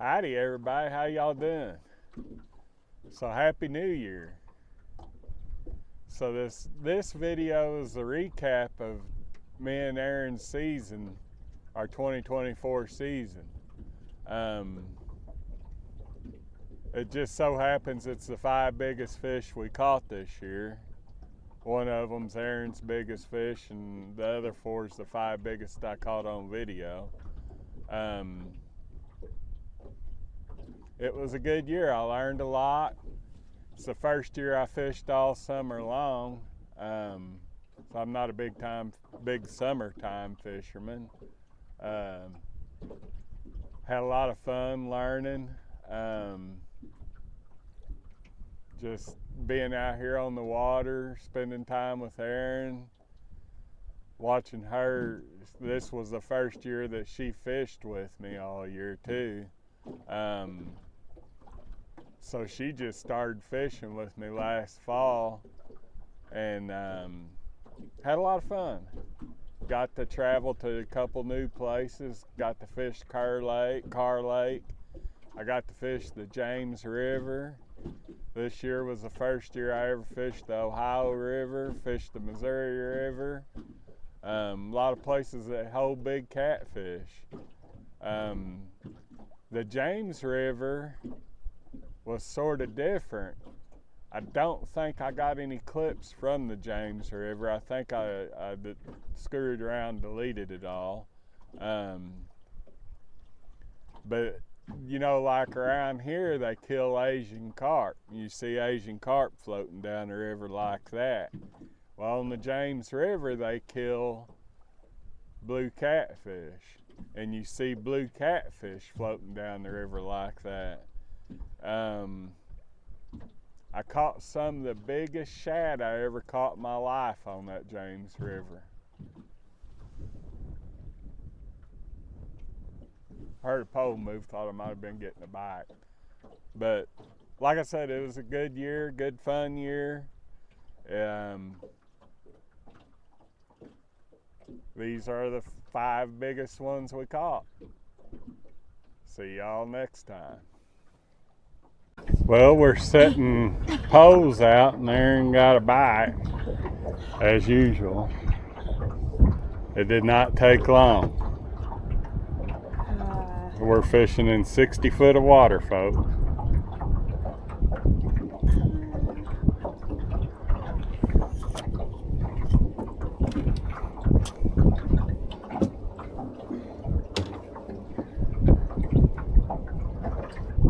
Howdy everybody, how y'all doing? So happy New Year. So this video is a recap of me and Erin's season, our 2024 season. It just so happens it's the 5 biggest fish we caught this year. One of them's Erin's biggest fish and the other 4 is the 5 biggest I caught on video. It was a good year. I learned a lot. It's the first year I fished all summer long. So I'm not a big summertime fisherman. Had a lot of fun learning. Just being out here on the water, spending time with Erin, watching her. This was the first year that she fished with me all year too. So she just started fishing with me last fall and had a lot of fun. Got to travel to a couple new places, got to fish Carr Lake. I got to fish the James River. This year was the first year I ever fished the Ohio River, fished the Missouri River. A lot of places that hold big catfish. The James River was sort of different. I don't think I got any clips from the James River. I think I screwed around and deleted it all. But you know, like around here they kill Asian carp. You see Asian carp floating down the river like that. Well, on the James River they kill blue catfish. And you see blue catfish floating down the river like that. I caught some of the biggest shad I ever caught in my life on that James River. Heard a pole move, thought I might have been getting a bite. But like I said, it was a good year, good fun year. These are the 5 biggest ones we caught. See y'all next time. Well, we're setting poles out and Erin got a bite, as usual. It did not take long. We're fishing in 60 foot of water, folks.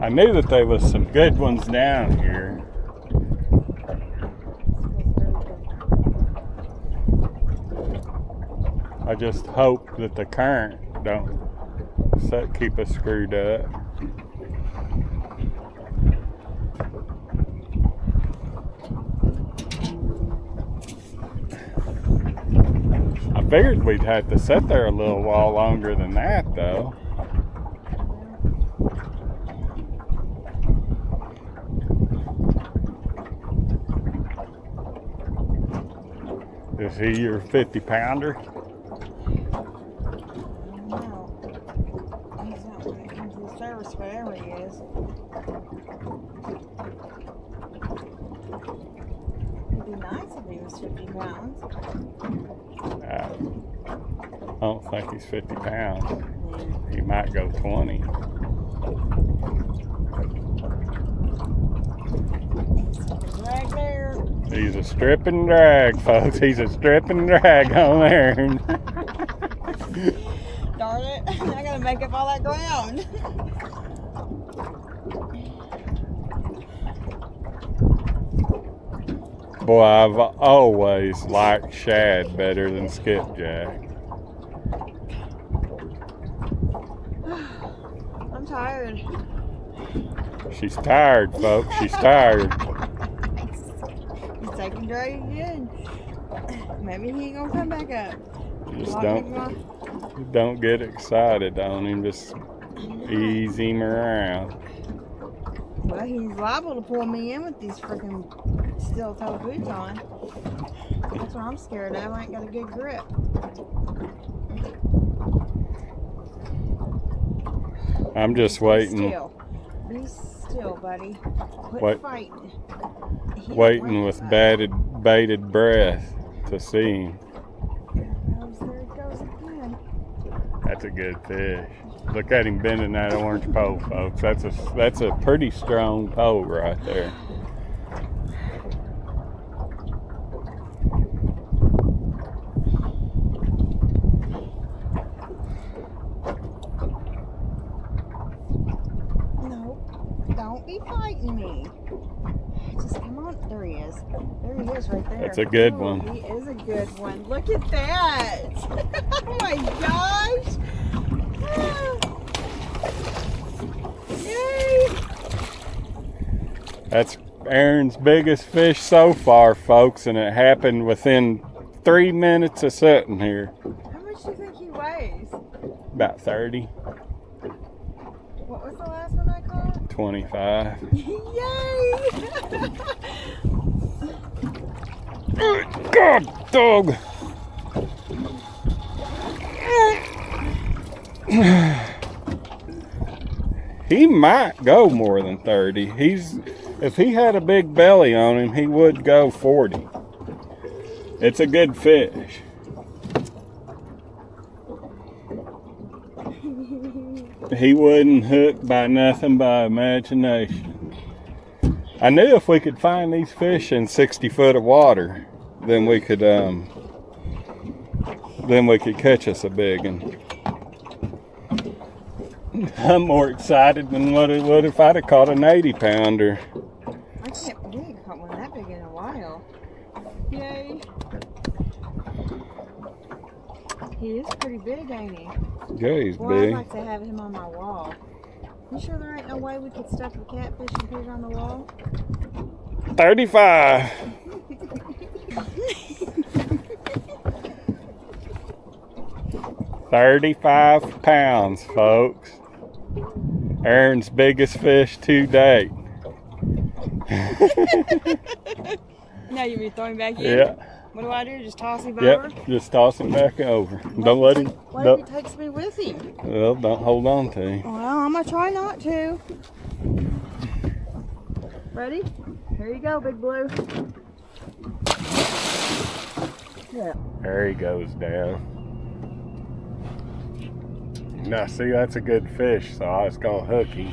I knew that there was some good ones down here. I just hope that the current don't keep us screwed up. I figured we'd have to sit there a little while longer than that though. Is he your 50 pounder? No. He's not when it comes to the service, whatever he is. It'd be nice if he was 50 pounds. I don't think he's 50 pounds. He might go 20. Right there. He's a strip and drag, folks. He's a strip and drag on Erin. Darn it. I gotta make up all that ground. Boy, I've always liked shad better than skipjack. I'm tired. She's tired, folks. She's tired. He's taking drag again. Maybe he ain't gonna come back up. Just don't get excited on him. Just ease him around. Well, he's liable to pull me in with these freaking steel-toe boots on. That's what I'm scared of. I ain't got a good grip. I'm just Be waiting. still. Be still, buddy. Quit Wait. fighting. Waiting with bated breath to see him. There it goes again. That's a good fish. Look at him bending that orange pole, folks. That's a pretty strong pole right there. No, don't be fighting me. Just come on. There he is. There he is right there. That's a good Oh, one. He is a good one. Look at that. Oh my gosh. Yay. That's Erin's biggest fish so far, folks, and it happened within 3 minutes of sitting here. How much do you think he weighs? About 30, What was the last one I caught? 25. Yay! God, dog. He might go more than 30. If he had a big belly on him, he would go 40. It's a good fish. He wouldn't hook by nothing but imagination. I knew if we could find these fish in 60 foot of water, then we could catch us a big one. I'm more excited than what it would if I'd have caught an 80 pounder. I can't believe I caught one that big in a while. Yay! He is pretty big, ain't he? Yeah, he's Well, I'd big. like to have him on my wall. You sure there ain't no way we could stuff the catfish and put it on the wall? 35. £35, folks. Erin's biggest fish to date. Now you be throwing back in? Yeah. What do I do? Just toss him over? Yep. Just toss him back over. Don't let him. What if he takes me with him? Well, don't hold on to him. Well, I'm gonna try not to. Ready? Here you go, Big Blue. Yeah. There he goes down. Now, see, that's a good fish, so I was gonna hook him.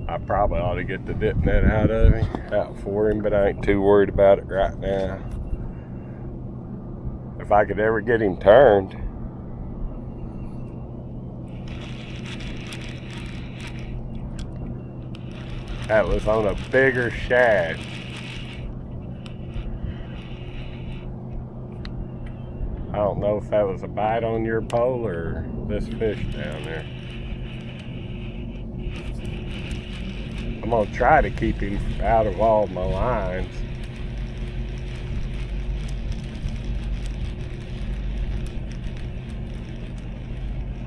I probably ought to get the dip net out for him, but I ain't too worried about it right now. If I could ever get him turned. That was on a bigger shad. I don't know if that was a bite on your pole or this fish down there. I'm gonna try to keep him out of all my lines.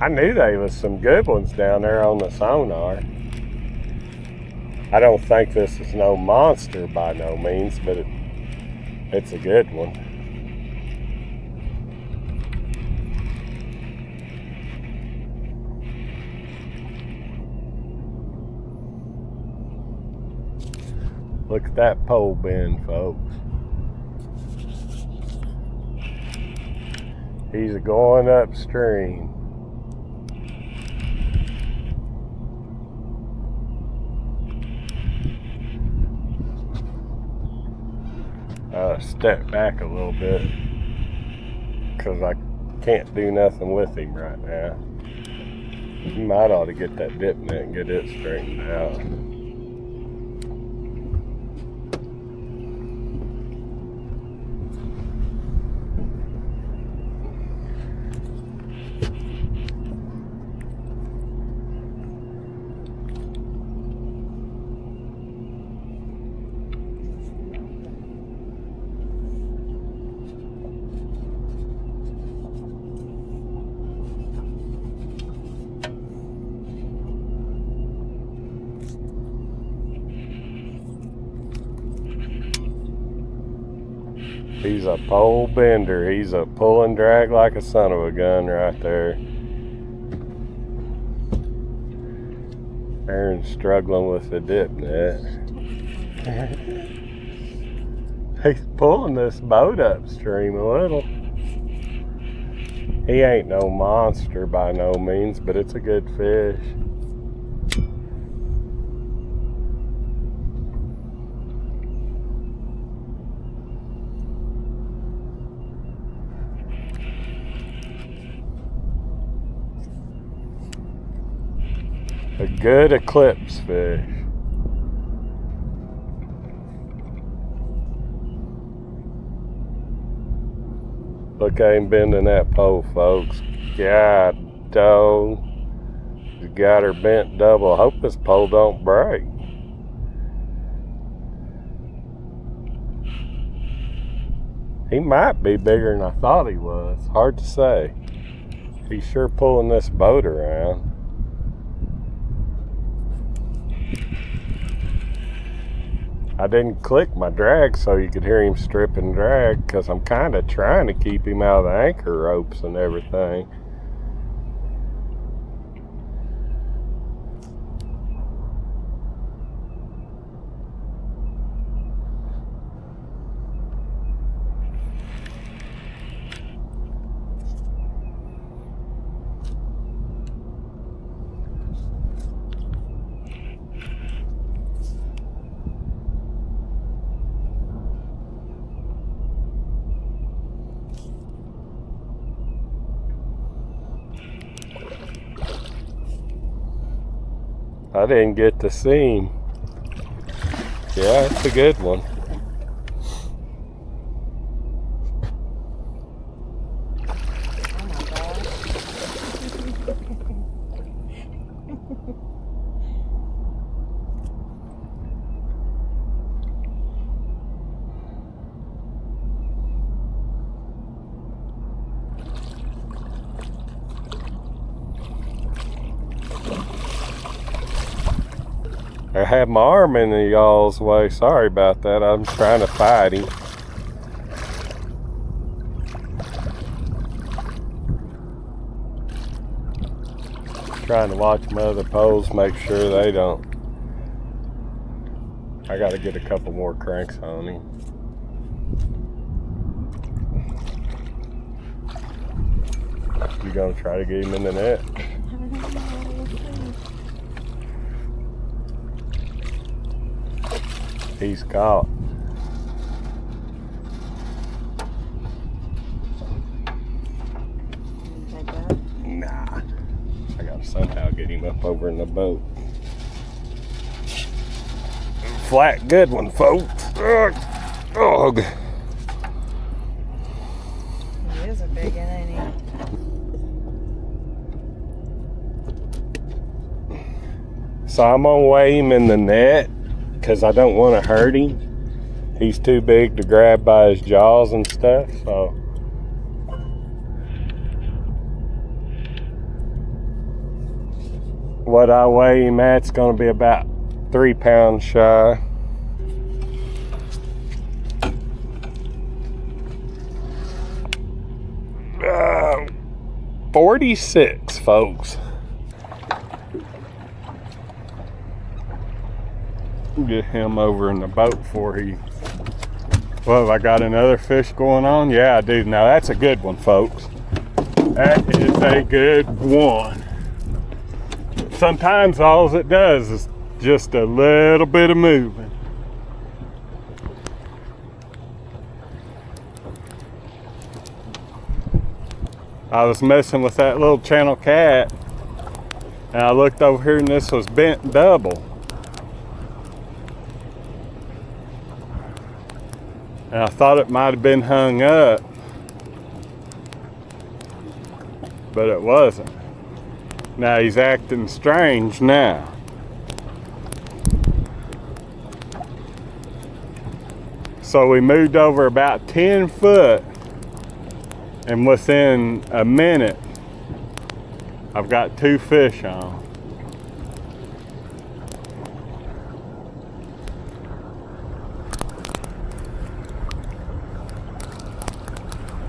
I knew there was some good ones down there on the sonar. I don't think this is no monster by no means, but it's a good one. Look at that pole bend, folks. He's going upstream. Step back a little bit because I can't do nothing with him right now. You might ought to get that dip net and get it straightened out. He's a pole bender. He's a pull and drag like a son of a gun right there. Erin's struggling with the dip net. He's pulling this boat upstream a little. He ain't no monster by no means, but it's a good fish. A good eclipse fish. Look at him bending that pole, folks. God dog. He's got her bent double. I hope this pole don't break. He might be bigger than I thought he was. Hard to say. He's sure pulling this boat around. I didn't click my drag so you could hear him strip and drag because I'm kind of trying to keep him out of the anchor ropes and everything. I didn't get to see him. Yeah, it's a good one. I had my arm in y'all's way. Sorry about that. I'm trying to fight him. Trying to watch my other poles, make sure they don't. I got to get a couple more cranks on him. You gonna try to get him in the net? He's caught. Nah. I gotta somehow get him up over in the boat. Flat, good one, folks. Ugh. He is a big one, ain't he? So I'm gonna weigh him in the net because I don't want to hurt him. He's too big to grab by his jaws and stuff, so. What I weigh him at's gonna be about 3 pounds shy. Uh, 46, folks. Get him over in the boat before he... Well, have I got another fish going on? Yeah, I do. Now that's a good one, folks. That is a good one. Sometimes all it does is just a little bit of moving. I was messing with that little channel cat and I looked over here and this was bent double. And I thought it might have been hung up, but it wasn't. Now he's acting strange now. So we moved over about 10 foot, and within a minute, I've got 2 fish on.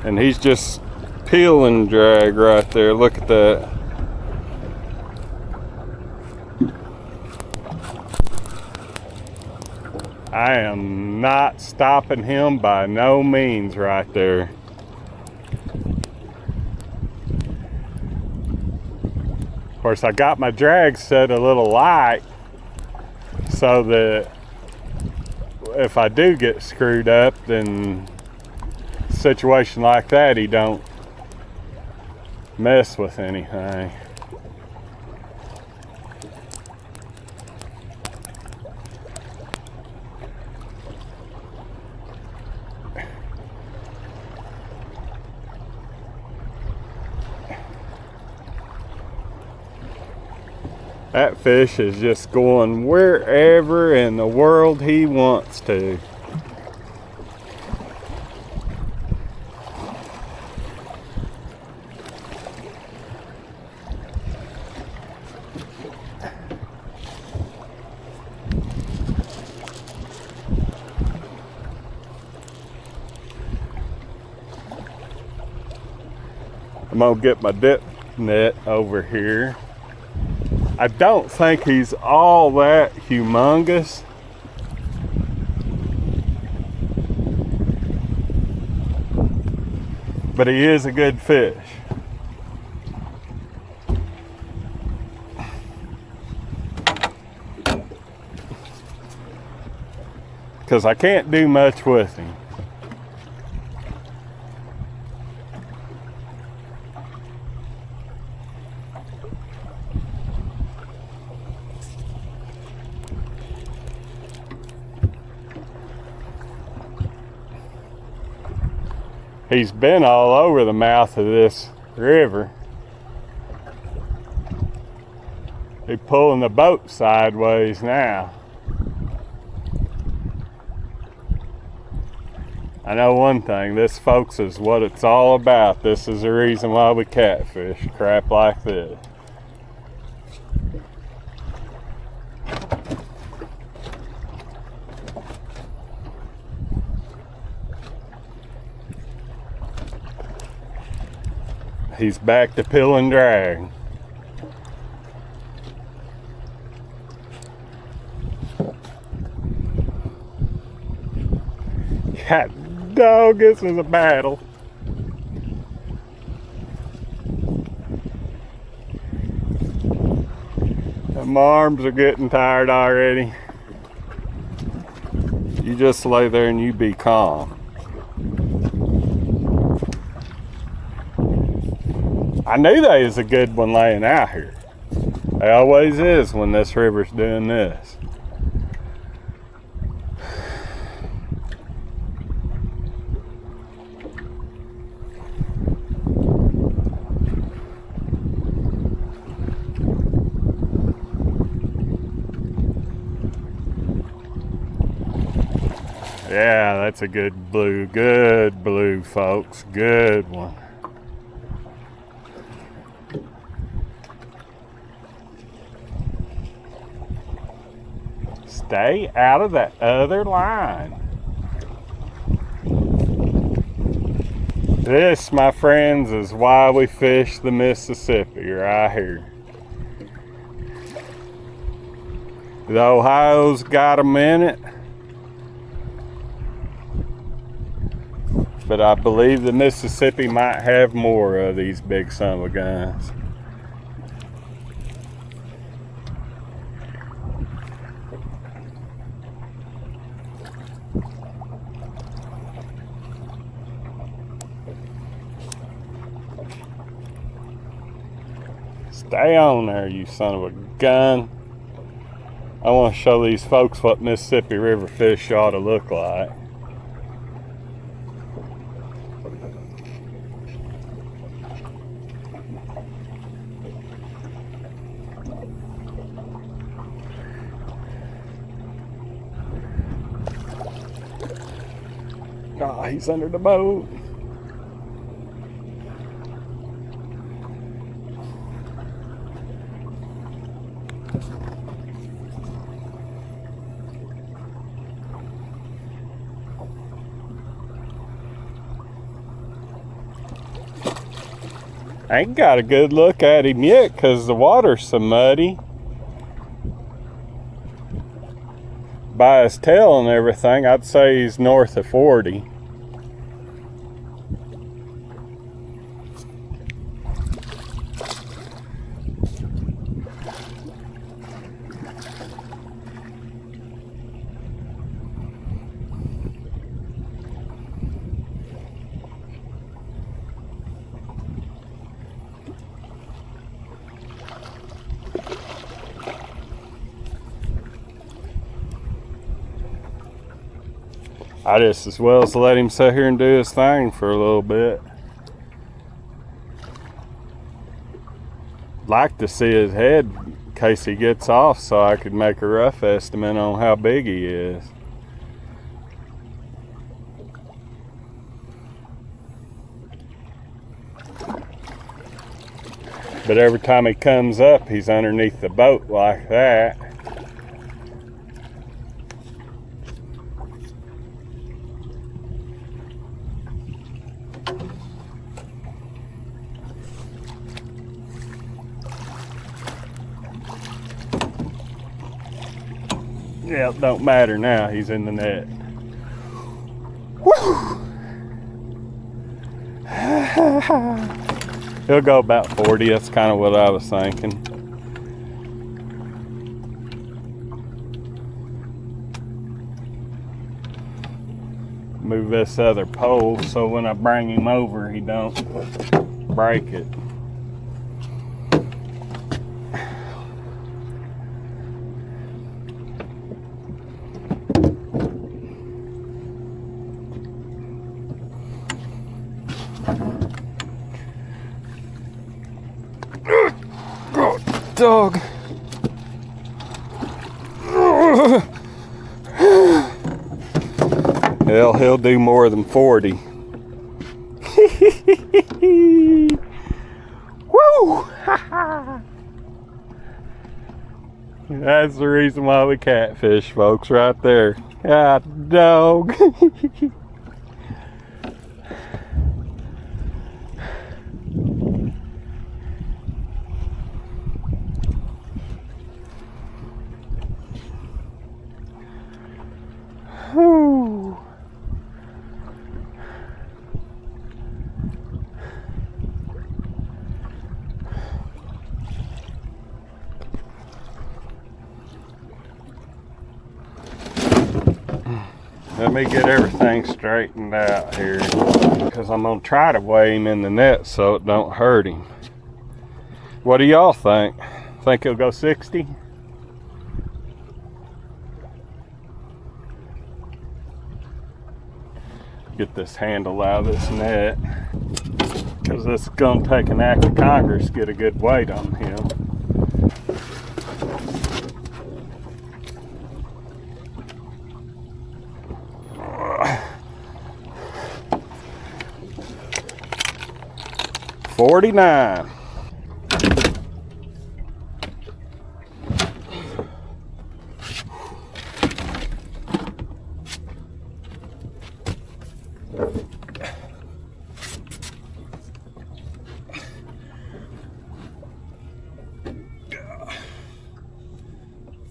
And he's just peel and drag right there. Look at that. I am not stopping him by no means right there. Of course, I got my drag set a little light so that if I do get screwed up, then a situation like that, he don't mess with anything. That fish is just going wherever in the world he wants to. I'm gonna get my dip net over here. I don't think he's all that humongous. But he is a good fish. Because I can't do much with him. He's been all over the mouth of this river. He's pulling the boat sideways now. I know one thing, this, folks, is what it's all about. This is the reason why we catfish crap like this. He's back to peel and drag. God dog, this is a battle. My arms are getting tired already. You just lay there and you be calm. I knew they was a good one laying out here. They always is when this river's doing this. Yeah, that's a good blue, folks, good one. Stay out of that other line. This, my friends, is why we fish the Mississippi right here. The Ohio's got a minute, but I believe the Mississippi might have more of these big son of a guns. Stay on there, you son of a gun. I want to show these folks what Mississippi River fish ought to look like. Ah, he's under the boat. I ain't got a good look at him yet because the water's so muddy. By his tail and everything, I'd say he's north of 40. I just as well as let him sit here and do his thing for a little bit. Like to see his head in case he gets off so I could make a rough estimate on how big he is. But every time he comes up, he's underneath the boat like that. Yeah, it don't matter now, he's in the net. Woo! He'll go about 40, that's kind of what I was thinking. Move this other pole so when I bring him over, he don't break it. Dog. Hell, he'll do more than 40. Woo! That's the reason why we catfish, folks, right there. God, dog. Whew. Let me get everything straightened out here because I'm gonna try to weigh him in the net so it don't hurt him. What do y'all think? Think he'll go 60? Get this handle out of this net because this is gonna take an act of Congress to get a good weight on him. $49.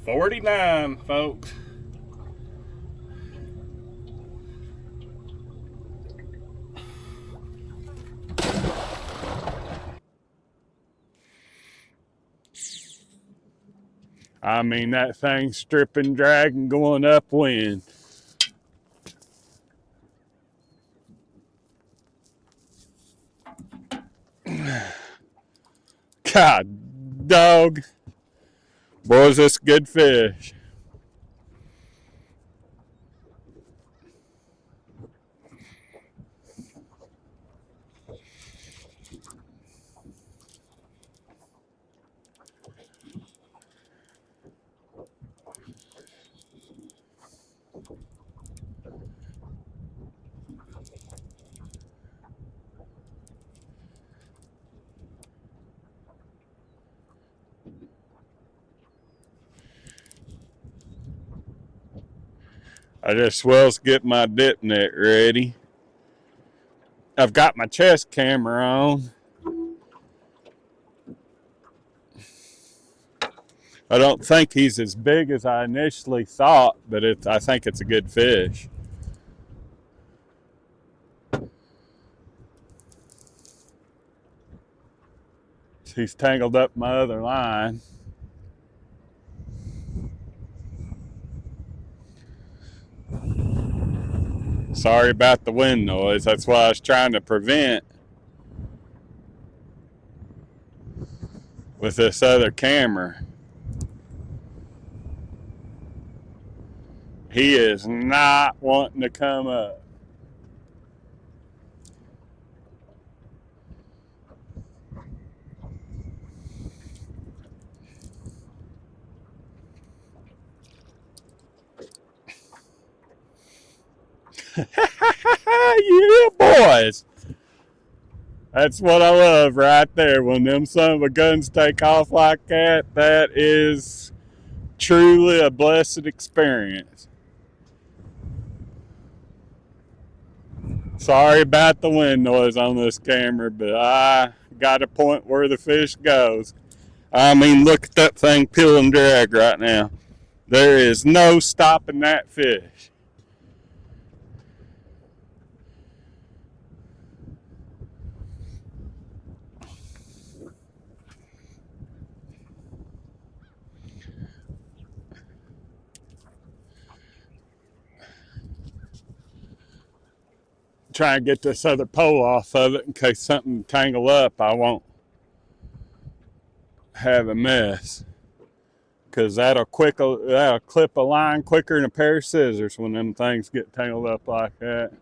$49, folks. I mean, that thing's stripping, dragging, going upwind. God, dog. Boy, is this good fish. I just well get my dip net ready. I've got my chest camera on. I don't think he's as big as I initially thought, but I think it's a good fish. He's tangled up my other line. Sorry about the wind noise. That's what I was trying to prevent with this other camera. He is not wanting to come up. Yeah, boys. That's what I love right there. When them son of a guns take off like that, that is truly a blessed experience. Sorry about the wind noise on this camera, but I got a point where the fish goes. I mean, look at that thing peel and drag right now. There is no stopping that fish. Try and get this other pole off of it in case something tangle up. I won't have a mess, because that'll clip a line quicker than a pair of scissors when them things get tangled up like that.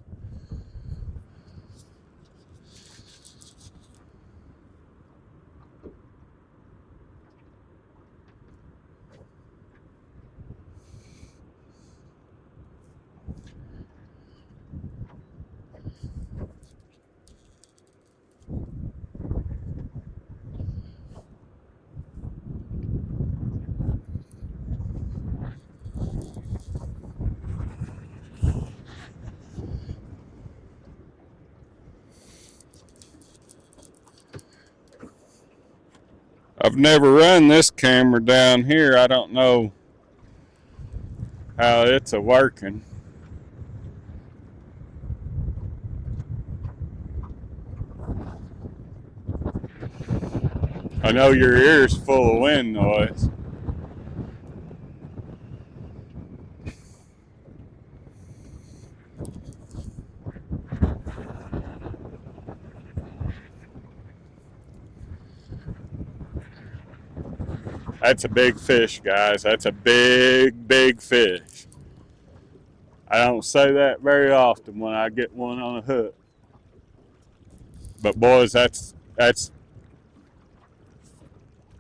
I've never run this camera down here. I don't know how it's a working. I know your ear's full of wind noise. That's a big fish, guys. That's a big, big fish. I don't say that very often when I get one on a hook. But boys, that's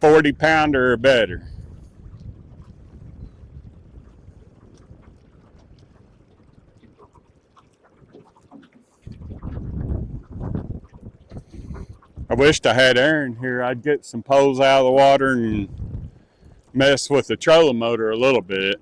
40-pounder or better. I wished I had Erin here. I'd get some poles out of the water and mess with the trolling motor a little bit.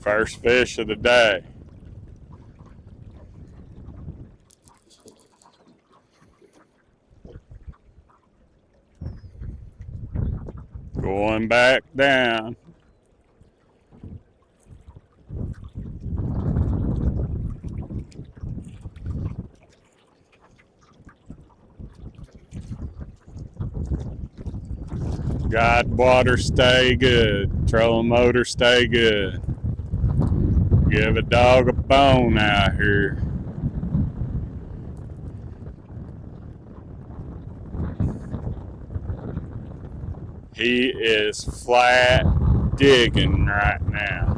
First fish of the day. Going back down. Guide water stay good. Trolling motor stay good. Give a dog a bone out here. He is flat digging right now.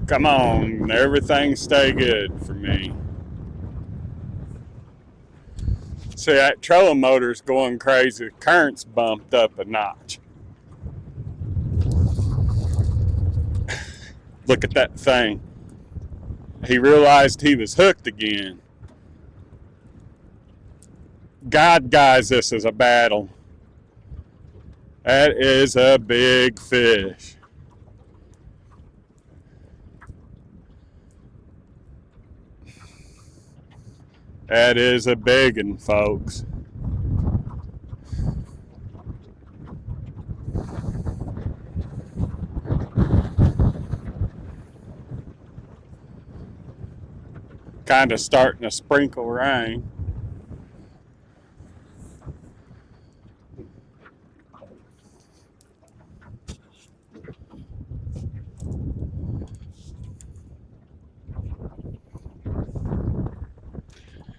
Come on, everything stay good for me. See, that trolling motor's going crazy. The current's bumped up a notch. Look at that thing. He realized he was hooked again. God, guys, this is a battle. That is a big fish. That is a big one, folks. Kind of starting to sprinkle rain.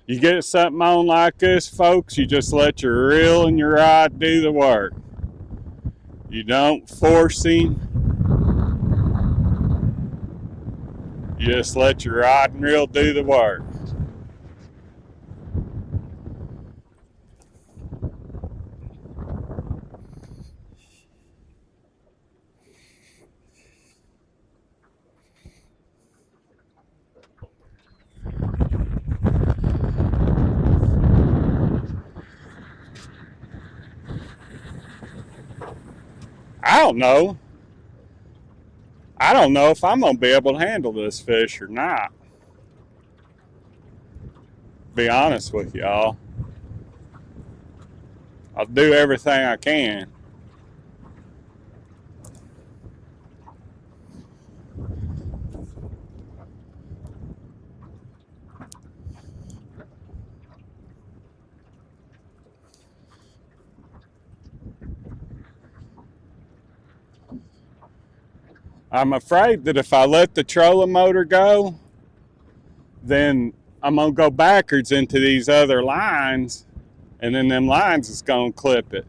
You get something on like this, folks, you just let your reel and your rod do the work. You don't force him. You just let your rod and reel do the work. I don't know. I don't know if I'm going to be able to handle this fish or not. Be honest with y'all. I'll do everything I can. I'm afraid that if I let the trolling motor go, then I'm going to go backwards into these other lines, and then them lines is going to clip it.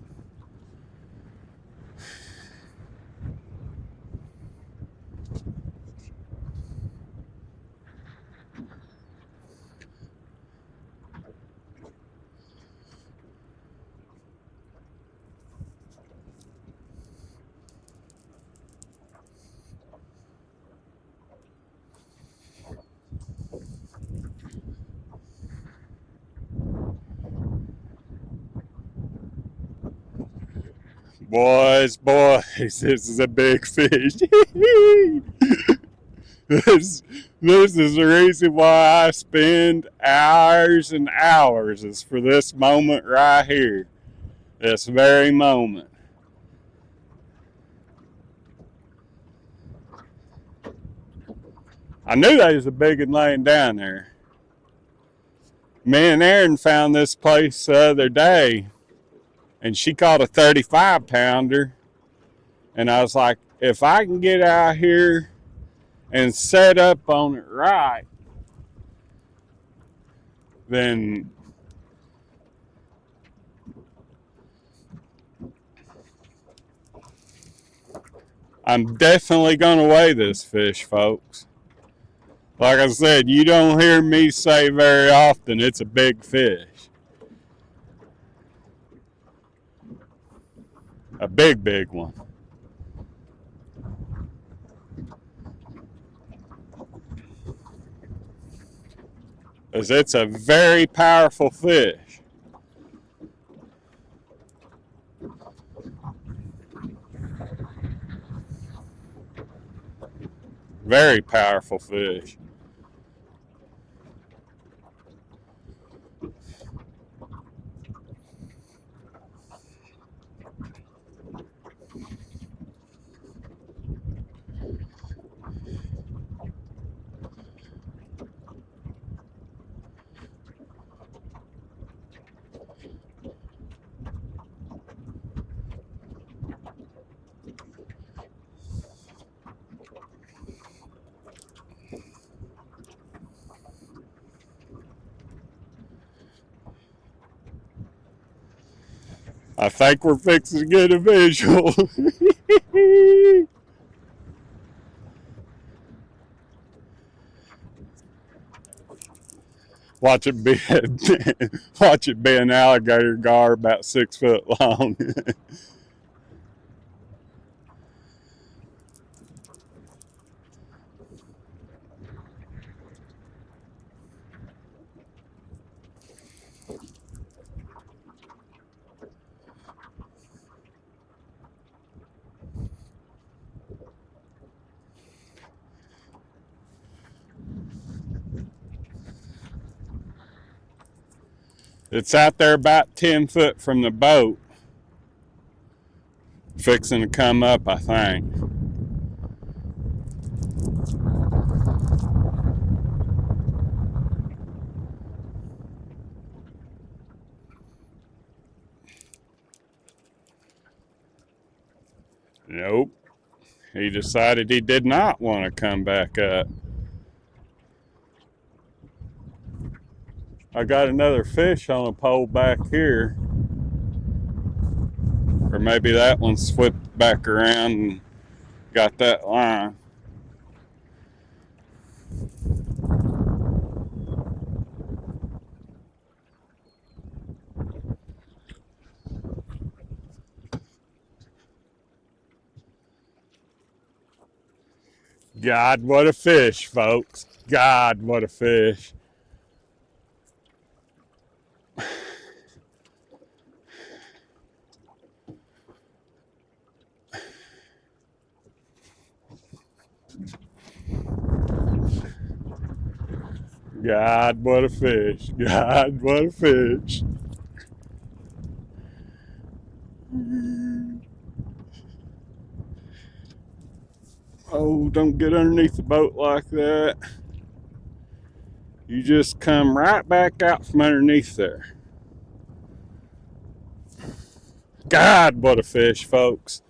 Boys, this is a big fish. this is the reason why I spend hours and hours is for this moment right here. This very moment. I knew there was a big one laying down there. Me and Erin found this place the other day, and she caught a 35-pounder. And I was like, if I can get out here and set up on it right, then I'm definitely going to weigh this fish, folks. Like I said, you don't hear me say very often it's a big fish. A big, big one. Because it's a very powerful fish. Very powerful fish. I think we're fixing to get a visual. Watch it be an alligator gar about 6 foot long. It's out there about 10 foot from the boat. Fixing to come up, I think. Nope. He decided he did not want to come back up. I got another fish on a pole back here. Or maybe that one slipped back around and got that line. God, what a fish, folks. God, what a fish. God, what a fish. God, what a fish. Oh, don't get underneath the boat like that. You just come right back out from underneath there. God, what a fish, folks.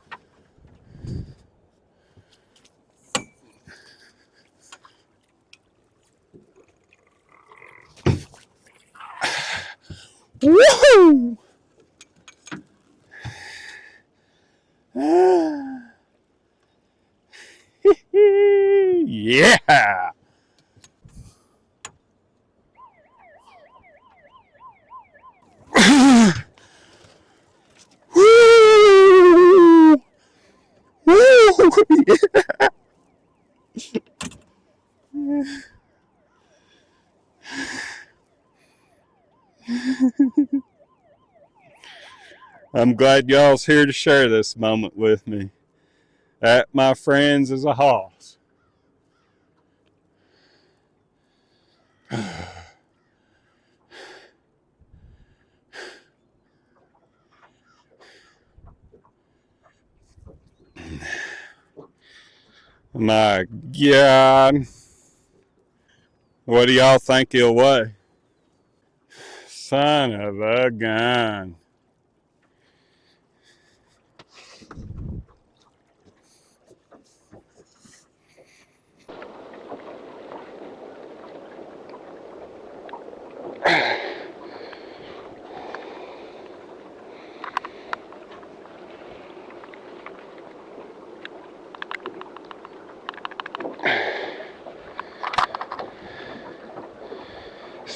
Woohoo! Yeah! Woo! Woo! Yeah! I'm glad y'all's here to share this moment with me. That, my friends, is a hoss. My God. What do y'all think he'll weigh? Son of a gun.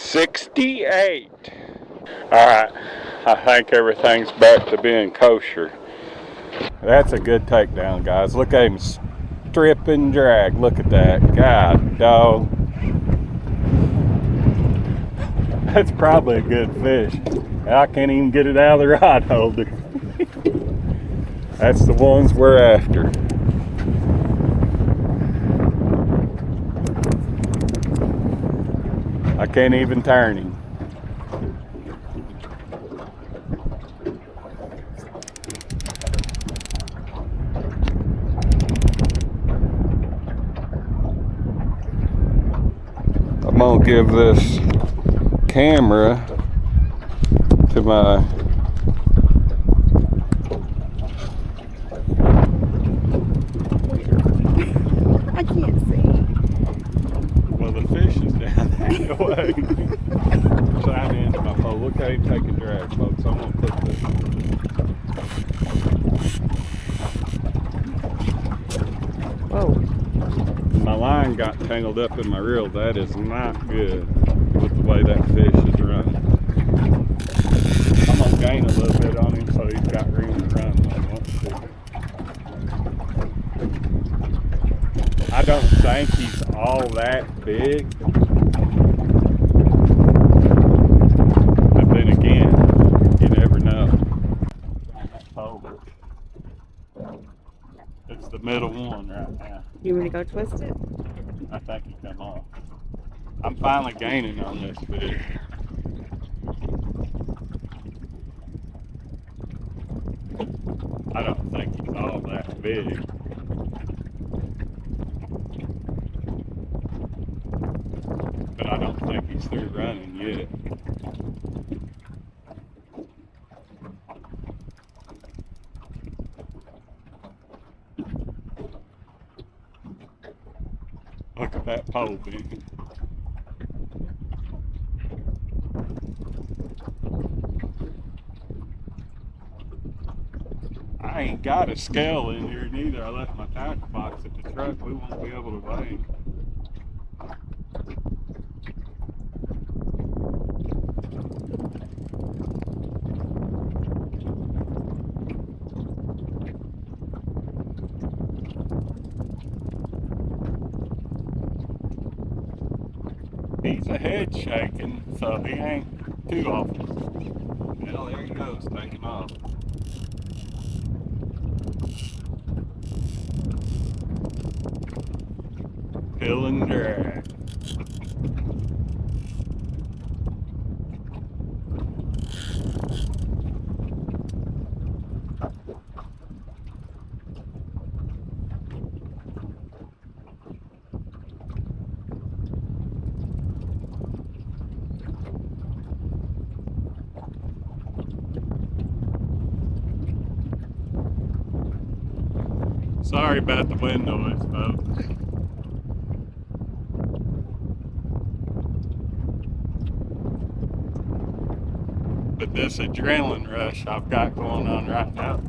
$68. Alright, I think everything's back to being kosher. That's a good takedown, guys. Look at him strip and drag. Look at that. God, dog. That's probably a good fish. I can't even get it out of the rod holder. That's the ones we're after. I can't even turn him. I'm gonna give this camera to my I can't see. well, the fish is down that way. Shine into my pole. Look how he's taking drag, folks. I'm gonna put this. Whoa. My line got tangled up in my reel. That is not good with the way that fish is running. I'm gonna gain a little bit on him so he's got room to run when he wants to. I don't think he's all that big. But then again, you never know. Oh, it's the middle one right now. You want to go twist it? I think he come off. I'm finally gaining on this fish. I don't think he's all that big. But I don't think he's through running yet. Look at that pole bending. I ain't got a scale in here neither. I left my tackle box at the truck. We won't be able to weigh. He's a head shaking, so he ain't too awful. Well, there he goes, taking off. Pill and drag. Sorry about the wind noise, folks. But this adrenaline rush I've got going on right now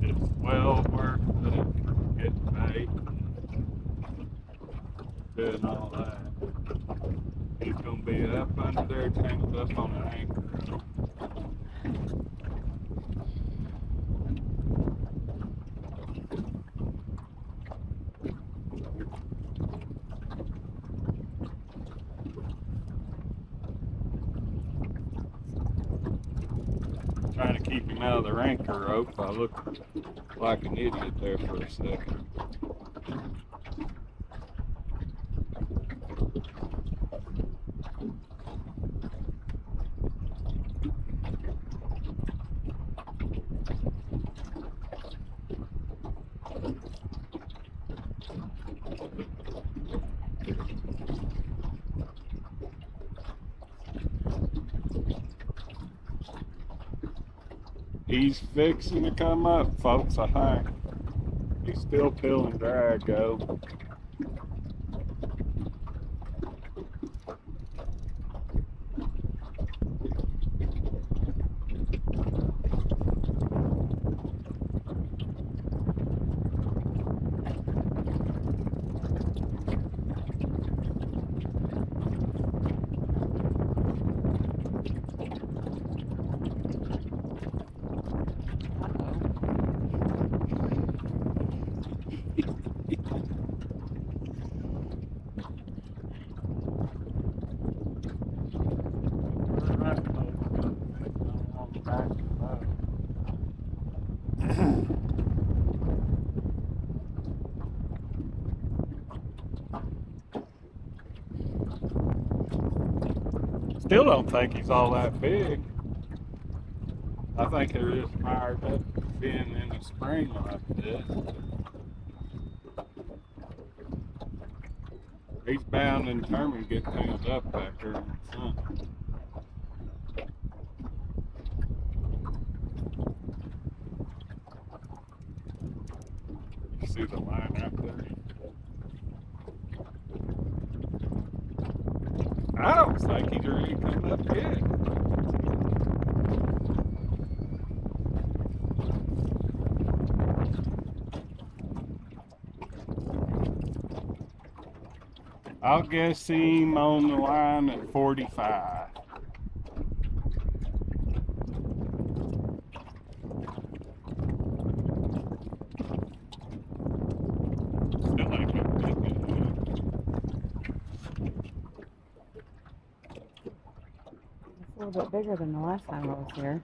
is well worth it for getting bait, doing all that. He's gonna be up under there, tangled up on an anchor. Trying to keep him out of the anchor rope. I looked like an idiot there for a second. He's fixing to come up, folks, I think. He's still pill and drag, go. Still don't think he's all that big. I think they're just fired up being in the spring like this. He's bound and determined to get things up back there in the sun. You see the line out there? I don't think he's ready to come up yet. I'll guess him on the line at 45. Still ain't got that good. It's a little bit bigger than the last time I was here.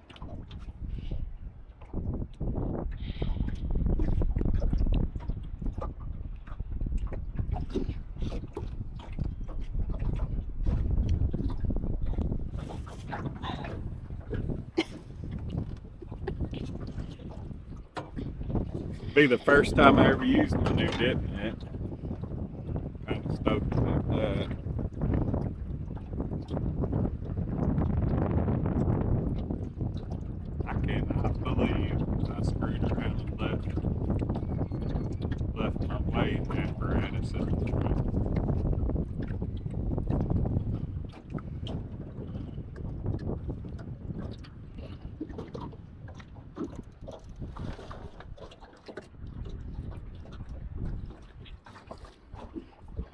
Be the first time I ever used my new dipping net. Kind of stoked about that. I cannot believe I screwed around and left my weighing apparatus at the truck.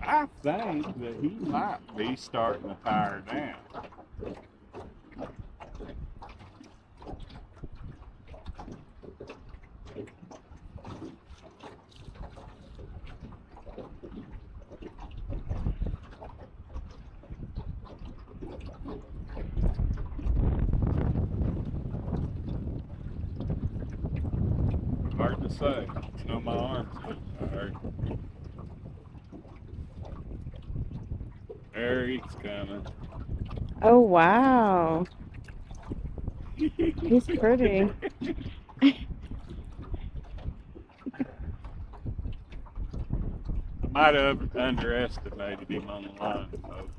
I think that he might be starting to tire down. Hard to say. You know, my arms are tired. There he's coming. Oh wow. He's pretty. I might have underestimated him on the line, folks.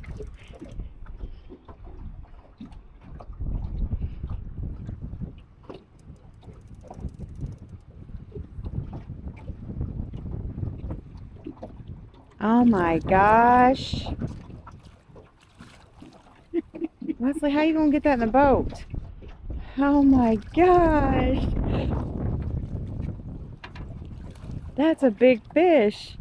Oh my gosh. Leslie, how you gonna get that in the boat? Oh my gosh. That's a big fish.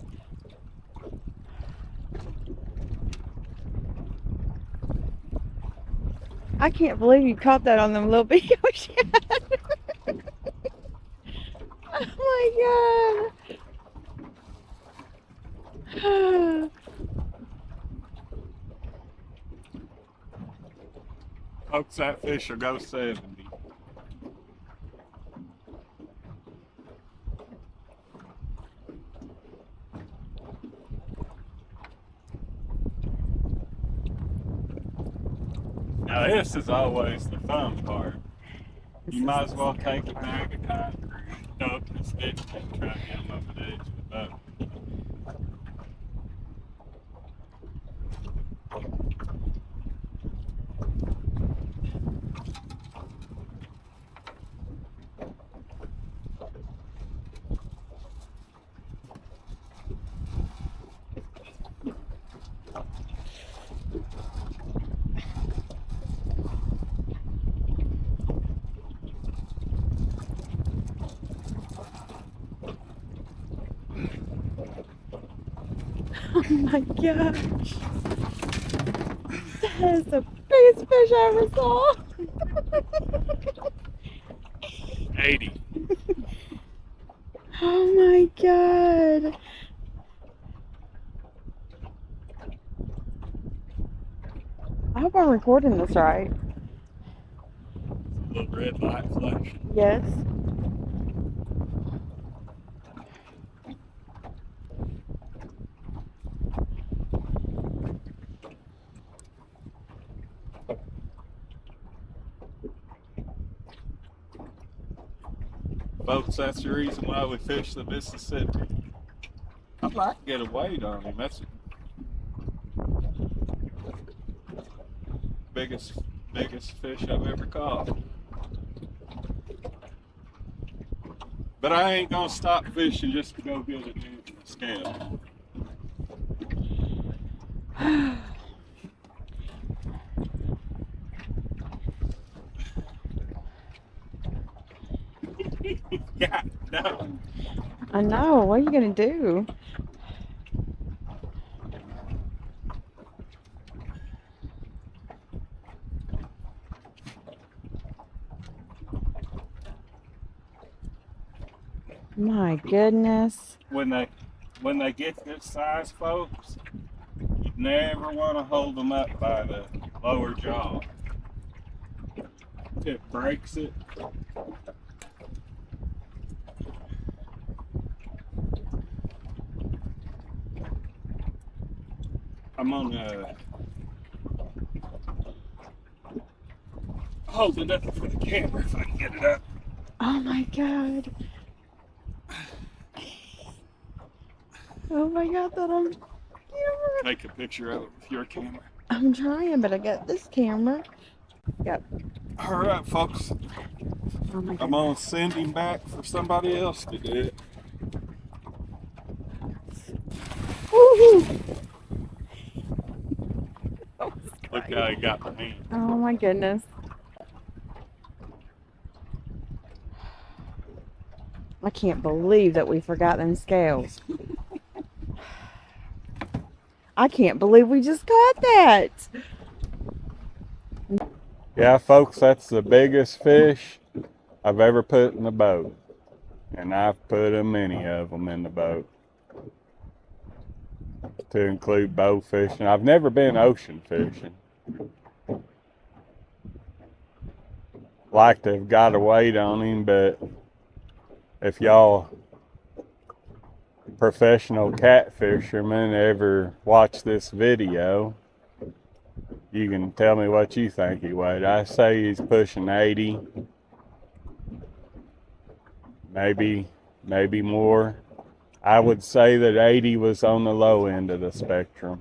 I can't believe you caught that on them little bitty ocean. Oh my god. Folks, that fish will go 70. Now this is always the fun part. You might as well take a bag of concrete, duck and stick it, and try to get them over the edge of the boat. Oh my gosh. That is the biggest fish I ever saw. 80. Oh my god. I hope I'm recording this right. Little red light flashing. Yes. Folks, that's the reason why we fish the Mississippi. I'd like to get a weight on him. That's the biggest fish I've ever caught. But I ain't gonna stop fishing just to go get a new scale. Yeah, no. I know. What are you gonna do? My goodness. When they get this size, folks, you never want to hold them up by the lower jaw. It breaks it. I'm gonna hold it up for the camera if I can get it up. Oh my god. Oh my god, that I'm camera. Take a picture of it with your camera. I'm trying, but I got this camera. Got. Hurry up, folks. Oh my I'm god. gonna send him back for somebody else to do it. Woohoo! Look how he got my hand. Oh my goodness. I can't believe that we forgot them scales. I can't believe we just caught that. Yeah, folks, that's the biggest fish I've ever put in the boat. And I've put a many of them in the boat. To include bow fishing. I've never been ocean fishing. Like to have got a weight on him, but if y'all professional catfishermen ever watch this video, you can tell me what you think he weighed. I say he's pushing 80, maybe more. I would say that 80 was on the low end of the spectrum.